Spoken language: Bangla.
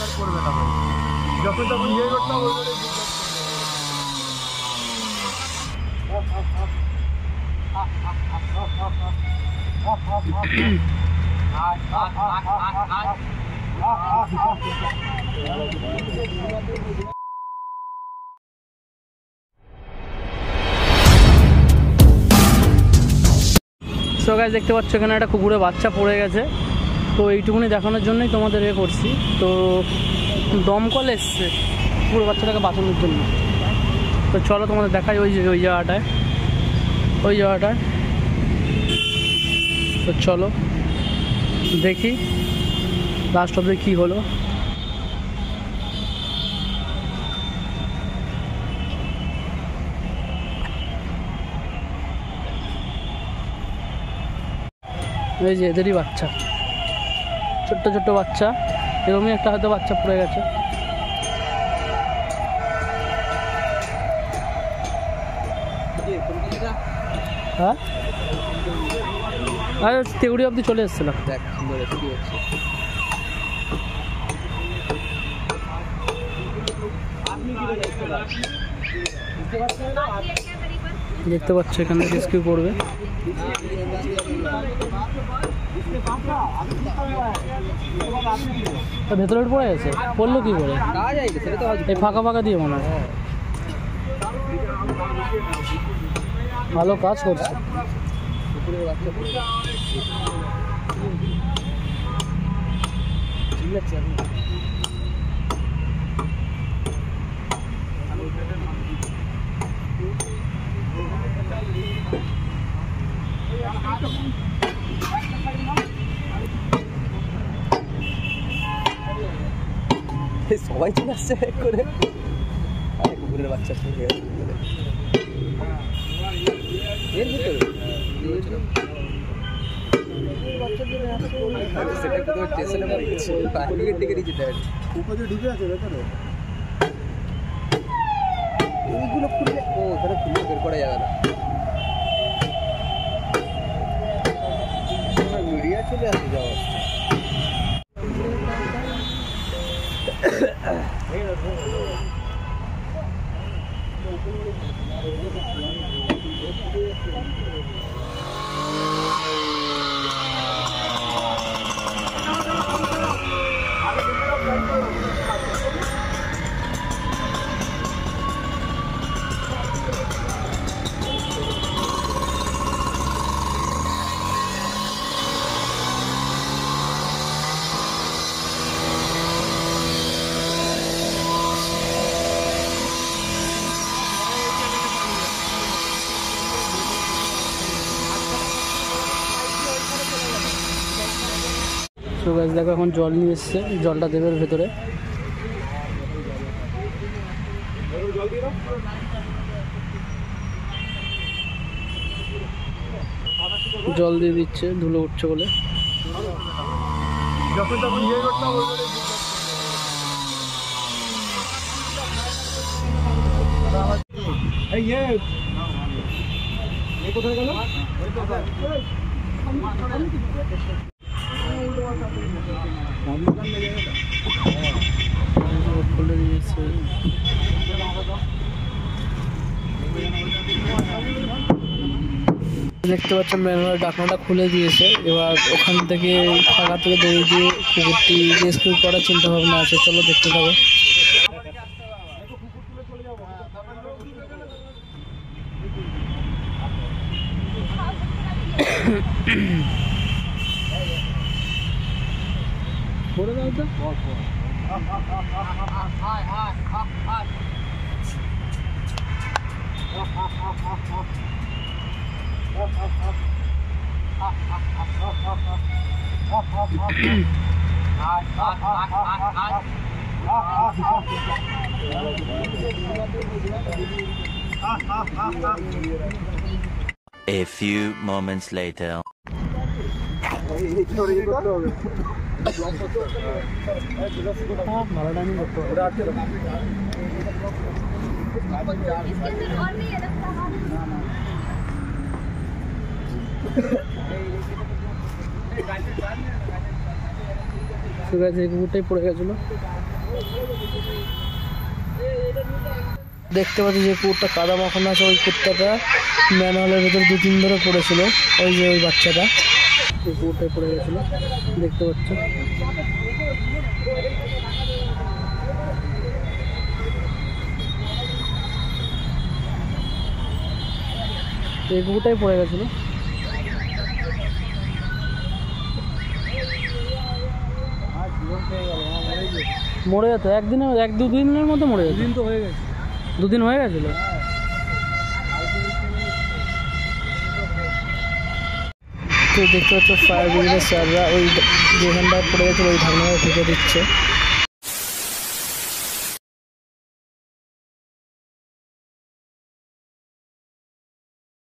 আর করবে না ভাই, যখন তখন ইয়ে করতাম ওই করে সো গাইস দেখতে পাচ্ছ এখানে একটা কুকুরের বাচ্চা পড়ে গেছে, তো এইটুকুনি দেখানোর জন্যই তোমাদের করছি। তো দমকল এসছে কুকুরের বাচ্চাটাকে বাঁচানোর জন্য। তো চলো তোমাদের দেখাই ওই জায়গাটায় তো চলো দেখি লাস্ট অবধি কী হলো। এই যে এদেরই বাচ্চা, ছোট্ট ছোট্ট বাচ্চা, এরকমই একটা হয়তো বাচ্চা পড়ে গেছে। হ্যাঁ আরে তেগুড়ি অবধি চলে এসেছিলাম। দেখ সুন্দর কি হচ্ছে, দেখতে পাচ্ছ এখানে রেস্কিউ করবে। ভেতরে পড়ে গেছে, পড়লো কি করে? এই ফাঁকা ফাঁকা দিয়ে মনে হয় ভালো কাজ করছে। সবাই চলে আসছে করে, কুকুরের বাচ্চা এর ভিতরে এইগুলো খুলে ওখানে খুলে বের করা যাবে না, মিডিয়া চলে আসে যাওয়া। তো গাছ দেখো এখন জল নিয়ে এসছে, জলটা দেবে ভেতরে। জল দিয়ে দিচ্ছে, ধুলো উঠছে বলে। যখন তখন ইয়ে করতাম ওই করে কোথায় গেল? খুলে দিয়েছে, দেখতে পাচ্ছেন ম্যানুয়াল ঢাকনাটা খুলে দিয়েছে। এবার ওখান থেকে ফাঁকা থেকে দড়ি দিয়ে কুকুরটি রেস্কিউ করার চিন্তা ভাবনা আছে, চলো দেখতে পাবো। করে দাও তো A few moments later. তো গাইস এই কুকুরটাই পড়ে গেছিল। দেখতে পাচ্ছি যে কুকুরটা কাদা মাখানো আছে, ওই কুকুরটা ম্যানহোলের ভেতরে 2-3 ধরে পড়েছিল, ওই যে ওই বাচ্চাটা এই কুকুরটাই পড়ে গেছিলো দেখতে পাচ্ছ। এই কুকুরটাই পড়ে গেছিলো। মরে যেত একদিনে, 1-2 দিনের মধ্যে মরে যেত। 2 দিন হয়ে গেছিল। তো দেখতে পাচ্ছ ফায়ার ব্রিগেডের স্যাররা ওই যেখানটায় পড়ে গেছিলো ওই ঢাকনাটা ঠেকে দিচ্ছে।